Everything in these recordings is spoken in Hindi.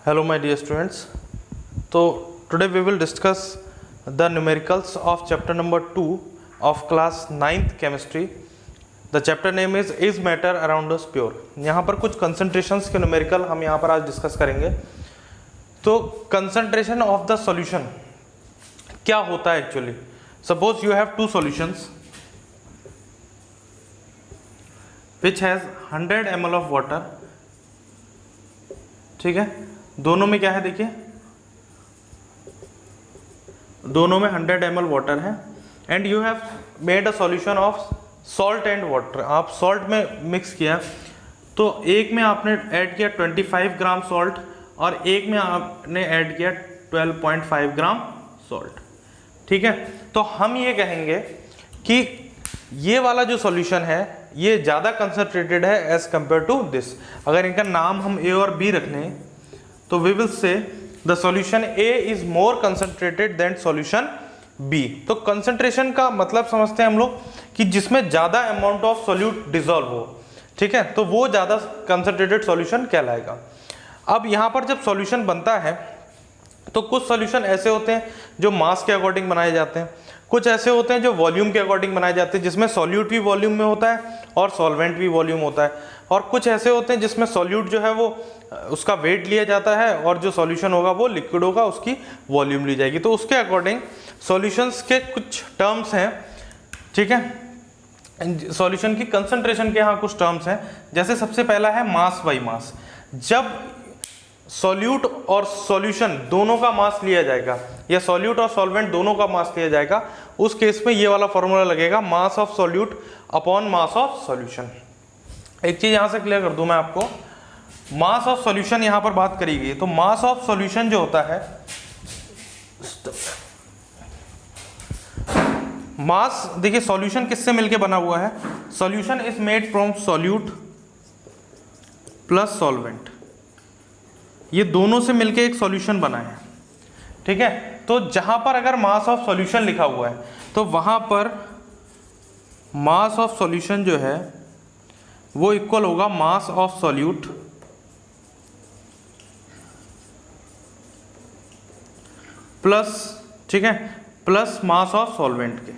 Hello my dear students. So today we will discuss the numericals of chapter number 2 of class 9th chemistry. The chapter name is matter around us pure. यहाँ पर कुछ concentrations के numerical हम यहाँ पर आज discuss करेंगे. तो concentration of the solution क्या होता है actually? Suppose you have two solutions which has 100 ml of water. ठीक है, दोनों में क्या है देखिए, दोनों में 100 ml वाटर है and you have made a solution of salt and water. आप सॉल्ट में मिक्स किया तो एक में आपने ऐड किया 25 ग्राम सॉल्ट और एक में आपने ऐड किया 12.5 ग्राम सॉल्ट. ठीक है, तो हम ये कहेंगे कि ये वाला जो सॉल्यूशन है ये ज़्यादा कंसंट्रेटेड है एज कंपेयर टू दिस. अगर इनका नाम हम ए और बी रख लें तो we will say the solution A is more concentrated than solution B. तो कंसंट्रेशन का मतलब समझते हैं हम लोग कि जिसमें ज़्यादा अमाउंट ऑफ सॉल्यूट डिजॉल्व हो. ठीक है, तो वो ज़्यादा कंसंट्रेटेड सॉल्यूशन कहलाएगा. अब यहाँ पर जब सॉल्यूशन बनता है तो कुछ सॉल्यूशन ऐसे होते हैं जो मास के अकॉर्डिंग बनाए जाते हैं, कुछ ऐसे होते हैं जो वॉल्यूम के अकॉर्डिंग बनाए जाते हैं जिसमें सॉल्यूट भी वॉल्यूम में होता है और सॉल्वेंट भी वॉल्यूम होता है, और कुछ ऐसे होते हैं जिसमें सॉल्यूट जो है वो उसका वेट लिया जाता है और जो सॉल्यूशन होगा वो लिक्विड होगा, उसकी वॉल्यूम ली जाएगी. तो उसके अकॉर्डिंग सॉल्यूशंस के कुछ टर्म्स हैं. ठीक है, सॉल्यूशन की कंसंट्रेशन के यहाँ कुछ टर्म्स हैं. जैसे सबसे पहला है मास बाई मास. जब सॉल्यूट और सॉल्यूशन दोनों का मास लिया जाएगा या सॉल्यूट और सॉल्वेंट दोनों का मास लिया जाएगा, उस केस में ये वाला फॉर्मूला लगेगा मास of solute upon mass of solution. एक चीज यहां से क्लियर कर दूं मैं आपको, मास ऑफ सॉल्यूशन यहां पर बात करी गई. तो मास ऑफ सॉल्यूशन जो होता है, मास देखिए सॉल्यूशन किससे मिलके बना हुआ है. Solution is made from solute plus solvent. ये दोनों से मिलके एक सॉल्यूशन बना है. ठीक है, तो जहां पर अगर मास ऑफ सॉल्यूशन लिखा हुआ है तो वहां पर मास ऑफ सॉल्यूशन जो है वो इक्वल होगा मास ऑफ सॉल्यूट प्लस, ठीक है, प्लस मास ऑफ सॉल्वेंट के.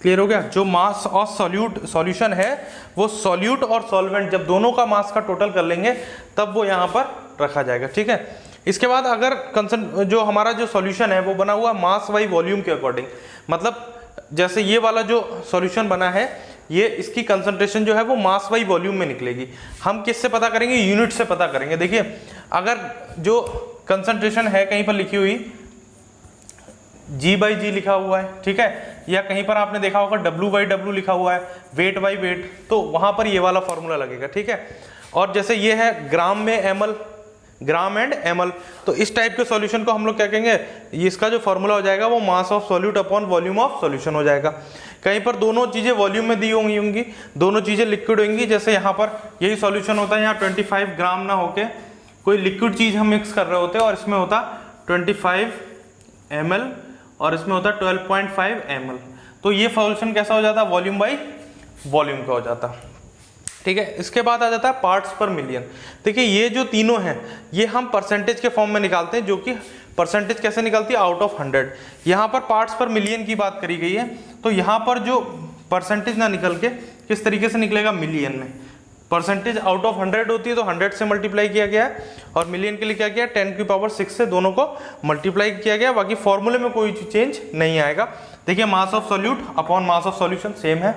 क्लियर हो गया. जो मास ऑफ सॉल्यूट सॉल्यूशन है वो सॉल्यूट और सॉल्वेंट जब दोनों का मास का टोटल कर लेंगे तब वो यहां पर रखा जाएगा. ठीक है, इसके बाद अगर जो हमारा जो सॉल्यूशन है वो बना हुआ मास बाई वॉल्यूम के अकॉर्डिंग, मतलब जैसे ये वाला जो सॉल्यूशन बना है ये इसकी कंसंट्रेशन जो है वो मास बाई वॉल्यूम में निकलेगी. हम किससे पता करेंगे? यूनिट से पता करेंगे. देखिए अगर जो कंसंट्रेशन है कहीं पर लिखी हुई G बाई जी लिखा हुआ है, ठीक है, या कहीं पर आपने देखा होगा W बाई W लिखा हुआ है, वेट बाई वेट, तो वहां पर ये वाला फॉर्मूला लगेगा. ठीक है, और जैसे ये है ग्राम में ml, ग्राम एंड ml, तो इस टाइप के सॉल्यूशन को हम लोग क्या कहेंगे, इसका जो फॉर्मूला हो जाएगा वो मास of solute upon volume of solution हो जाएगा. कहीं पर दोनों चीजें वॉल्यूम में दी होंगी, दोनों चीजें लिक्विड होंगी. जैसे यहाँ पर यही सॉल्यूशन होता है, यहाँ 25 ग्राम ना होके कोई लिक्विड चीज हम मिक्स कर रहे होते हैं और इसमें होता 25 ml और इसमें होता 12.5 ml. तो ये सॉल्यूशन कैसा हो जाता? वॉल्यूम बाई वॉल्यूम का हो जाता. ठीक है, इसके बाद आ जाता है पार्ट्स पर मिलियन. देखिए ये जो तीनों हैं ये हम परसेंटेज के फॉर्म में निकालते हैं, जो कि परसेंटेज कैसे निकलती है? Out of 100. यहाँ पर पार्ट्स पर मिलियन की बात करी गई है, तो यहाँ पर जो परसेंटेज ना निकल के किस तरीके से निकलेगा? मिलियन में. परसेंटेज आउट ऑफ 100 होती है तो 100 से मल्टीप्लाई किया गया है और मिलियन के लिए क्या किया? 10 की पावर 6 से दोनों को मल्टीप्लाई किया गया. बाकी फॉर्मूले में कोई चेंज नहीं आएगा. देखिए मास of solute upon mass of solution same है.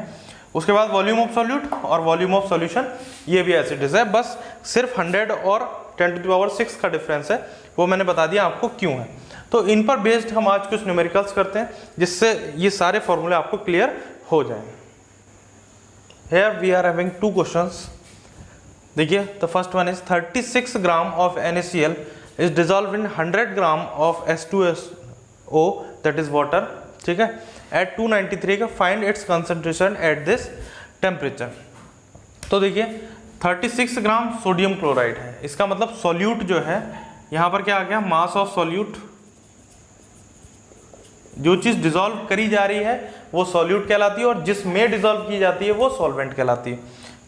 उसके बाद वॉल्यूम ऑफ सॉल्यूट और वॉल्यूम ऑफ सॉल्यूशन ये भी एज इट इज है, बस सिर्फ 100 और 10 की पावर 6 का डिफरेंस है, वो मैंने बता दिया आपको क्यों है. तो इन पर बेस्ड हम आज कुछ न्यूमेरिकल्स करते हैं जिससे ये सारे फॉर्मूले आपको क्लियर हो जाएं. Here we are having 2 questions. देखिए the first one is 36 gram of NaCl is dissolve in 100 gram of H2SO that is water. ठीक है, at 293 K find its concentration at this temperature. तो देखिए 36 ग्राम सोडियम क्लोराइड है, इसका मतलब सॉल्यूट जो है यहाँ पर क्या आ गया? मास ऑफ सॉल्यूट. जो चीज डिजॉल्व करी जा रही है वो सॉल्यूट कहलाती है और जिसमें डिजॉल्व की जाती है वो सॉल्वेंट कहलाती है.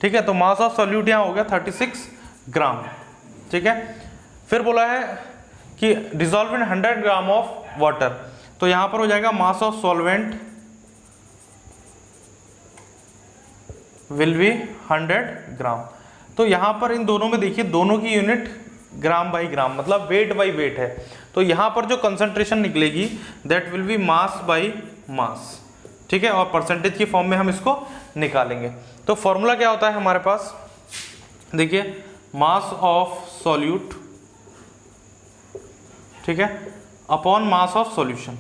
ठीक है, तो मास ऑफ सॉल्यूट यहाँ हो गया 36 ग्राम, ठीक है। फिर बोला है कि dissolve in 100 gram of water, तो यहां पर हो जाएगा mass of solvent will be 100 ग्राम। तो यहां पर इन दोनों में देखिए दोनों की यूनिट ग्राम बाई ग्राम, मतलब वेट बाई वेट है। तो यहां पर जो कंसंट्रेशन निकलेगी that will B mass by मास, ठीक है, और परसेंटेज की फॉर्म में हम इसको निकालेंगे। तो फॉर्मूला क्या होता है हमारे पास, देखिए मास ऑफ सॉल्यूट, ठीक है, upon mass of solution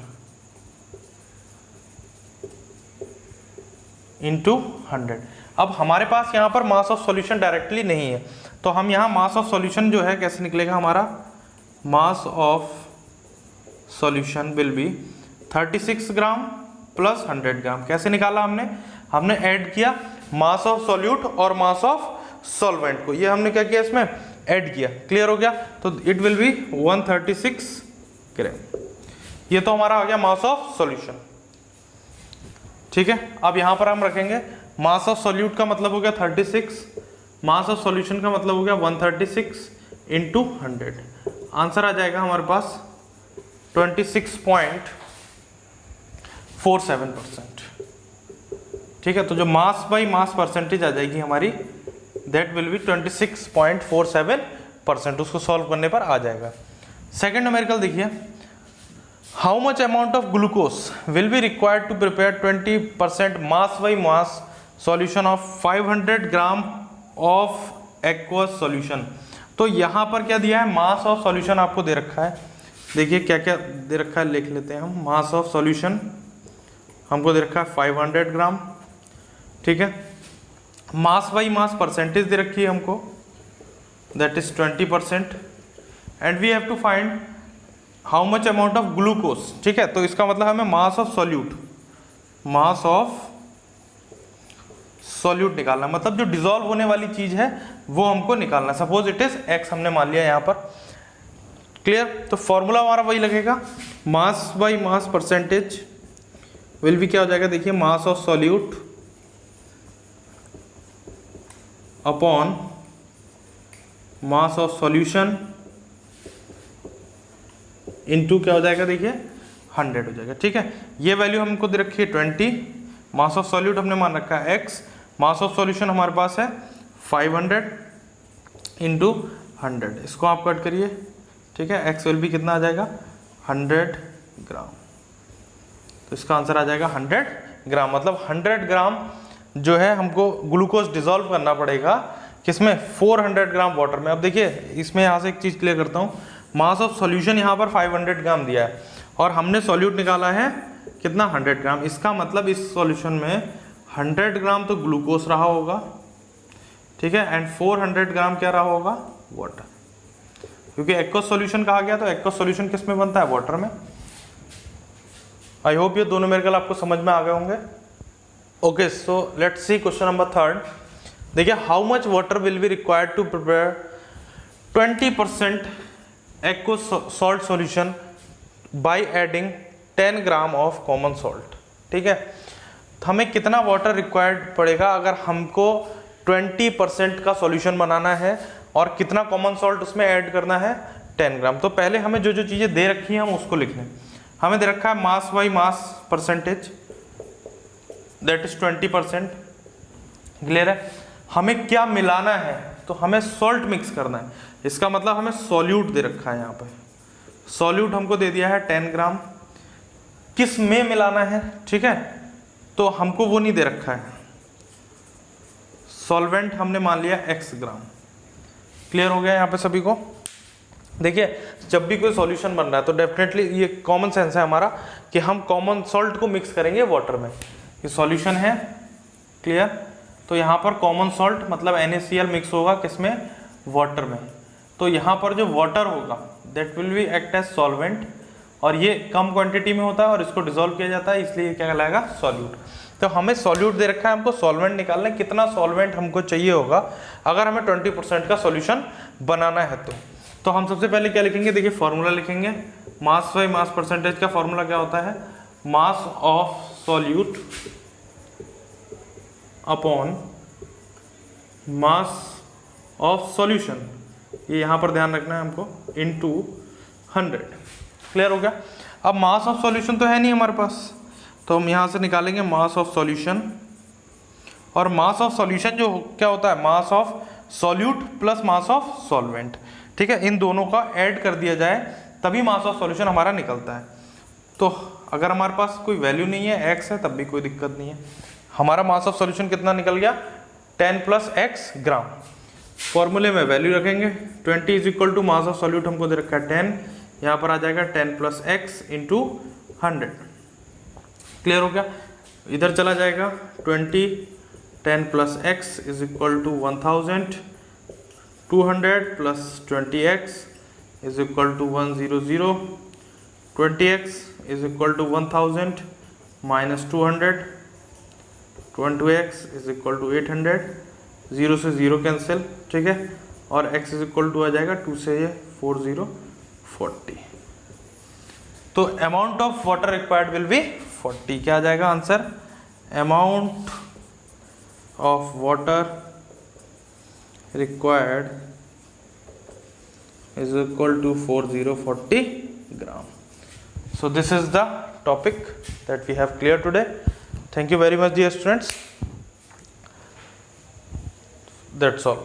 into 100। अब हमारे पास यहाँ पर मास ऑफ सॉल्यूशन डायरेक्टली नहीं है, तो हम यहाँ मास ऑफ सॉल्यूशन जो है कैसे निकलेगा हमारा, mass of solution will be 36 gram plus 100 ग्राम। कैसे निकाला हमने ऐड किया मास ऑफ सॉल्यूट और मास ऑफ सॉल्वेंट को, ये हमने क्या किया इसमें ऐड किया, क्लियर हो गया। तो इट विल बी 136 ग्राम। ये तो हमारा आ गया मास ऑफ सॉल्यूशन, ठीक है। अब यहां पर हम रखेंगे मास ऑफ सॉल्यूट का मतलब हो गया 36, मास ऑफ सॉल्यूशन का मतलब हो गया 136 इंटू 100। आंसर आ जाएगा हमारे पास 26.47%, ठीक है। तो जो मास बाई मास परसेंटेज आ जाएगी हमारी दैट विल बी 26.47%, उसको सॉल्व करने पर आ जाएगा। सेकेंड न्यूमेरिकल देखिए, how much amount of glucose will be required to prepare 20% mass by mass solution of 500 gram of aqueous solution. तो यहाँ पर क्या दिया है, मास ऑफ सॉल्यूशन आपको दे रखा है, देखिए क्या क्या दे रखा है, लिख लेते हैं हम। मास ऑफ सॉल्यूशन हमको दे रखा है 500 ग्राम, ठीक है। मास बाई मास परसेंटेज दे रखी है हमको that is 20%, and we have to find how much amount of glucose, ठीक है। तो इसका मतलब हमें mass of solute, mass of solute निकालना, मतलब जो डिसॉल्व होने वाली चीज है वो हमको निकालना। सपोज इट इज एक्स हमने मान लिया यहाँ पर, क्लियर। तो फॉर्मूला हमारा वही लगेगा, मास बाई मास परसेंटेज विल भी क्या हो जाएगा, देखिए मास of solute upon mass of solution into क्या हो जाएगा, देखिए 100 हो जाएगा, ठीक है। ये वैल्यू हमको दे रखी है 20, मास ऑफ सॉल्यूट हमने मान रखा है x, मास ऑफ सॉल्यूशन हमारे पास है 500 इंटू 100, इसको आप कट करिए, ठीक है। x विल भी कितना आ जाएगा 100 ग्राम, तो इसका आंसर आ जाएगा 100 ग्राम। मतलब 100 ग्राम जो है हमको ग्लूकोज डिसॉल्व करना पड़ेगा किसमें, 400 ग्राम वाटर में। अब देखिए इसमें यहाँ से एक चीज़ क्लियर करता हूँ, मास ऑफ सॉल्यूशन यहाँ पर 500 ग्राम दिया है और हमने सॉल्यूट निकाला है कितना 100 ग्राम। इसका मतलब इस सॉल्यूशन में 100 ग्राम तो ग्लूकोज रहा होगा, ठीक है, एंड 400 ग्राम क्या रहा होगा, वाटर, क्योंकि एक्वस सॉल्यूशन कहा गया, तो एक्वस सॉल्यूशन किस में बनता है, वाटर में। आई होप ये दोनों न्यूमेरिकल आपको समझ में आ गए होंगे। Okay, so let's see question number 3। देखिए, how much water will be required to prepare 20% aqueous salt solution by adding 10 gram of common salt, ठीक है। तो हमें कितना वाटर रिक्वायर्ड पड़ेगा अगर हमको 20% का सॉल्यूशन बनाना है और कितना कॉमन सॉल्ट उसमें ऐड करना है, 10 ग्राम। तो पहले हमें जो जो चीज़ें दे रखी हैं हम उसको लिख लें। हमें दे रखा है मास by mass percentage that is 20%, clear है। हमें क्या मिलाना है, तो हमें सॉल्ट मिक्स करना है, इसका मतलब हमें सॉल्यूट दे रखा है यहाँ पे। सॉल्यूट हमको दे दिया है 10 ग्राम, किस में मिलाना है, ठीक है, तो हमको वो नहीं दे रखा है। सॉल्वेंट हमने मान लिया x ग्राम, क्लियर हो गया यहाँ पे सभी को। देखिए, जब भी कोई सॉल्यूशन बन रहा है तो डेफिनेटली ये कॉमन सेंस है हमारा कि हम कॉमन सॉल्ट को मिक्स करेंगे वाटर में। ये सॉल्यूशन है, क्लियर। तो यहाँ पर कॉमन सॉल्ट मतलब NaCl मिक्स होगा किसमें, वाटर में। तो यहाँ पर जो वाटर होगा that will be act as solvent, और ये कम क्वांटिटी में होता है और इसको डिसॉल्व किया जाता है, इसलिए क्या कहलाएगा, सॉल्यूट। तो हमें सॉल्यूट दे रखा है, हमको सॉल्वेंट निकालना है, कितना सॉल्वेंट हमको चाहिए होगा अगर हमें 20% का सॉल्यूशन बनाना है। तो हम सबसे पहले क्या लिखेंगे, देखिए फॉर्मूला लिखेंगे, मास बाई मास परसेंटेज का फॉर्मूला क्या होता है, मास of solute upon mass of solution, ये यहाँ पर ध्यान रखना है हमको, इनटू 100। क्लियर हो गया। अब मास ऑफ सॉल्यूशन तो है नहीं हमारे पास, तो हम यहाँ से निकालेंगे मास ऑफ सॉल्यूशन, और मास ऑफ सॉल्यूशन जो क्या होता है, मास of solute plus mass of solvent. ठीक है, इन दोनों का ऐड कर दिया जाए तभी मास ऑफ सॉल्यूशन हमारा निकलता है। तो अगर हमारे पास कोई वैल्यू नहीं है, x है, तब भी कोई दिक्कत नहीं है। हमारा मास ऑफ सॉल्यूशन कितना निकल गया, 10 + x ग्राम। फॉर्मूले में वैल्यू रखेंगे, 20 is equal to mass of solute हमको दे रखा है 10, यहाँ पर आ जाएगा 10 + x इंटू 100। क्लियर हो गया। इधर चला जाएगा 20, 10 + x is equal to 1000, 200 + 20x is equal to 100, 20x is equal to 1000 minus 200, 20x is equal to 800, 0 से 0 कैंसिल। ठीक है, और x इज इक्वल टू आ जाएगा 2 से ये 40, 40। तो amount of water required will be 40। क्या आ जाएगा answer, amount of water required is equal to 4040 gram. So this is the topic that we have cleared today. Thank you very much dear students. That's all.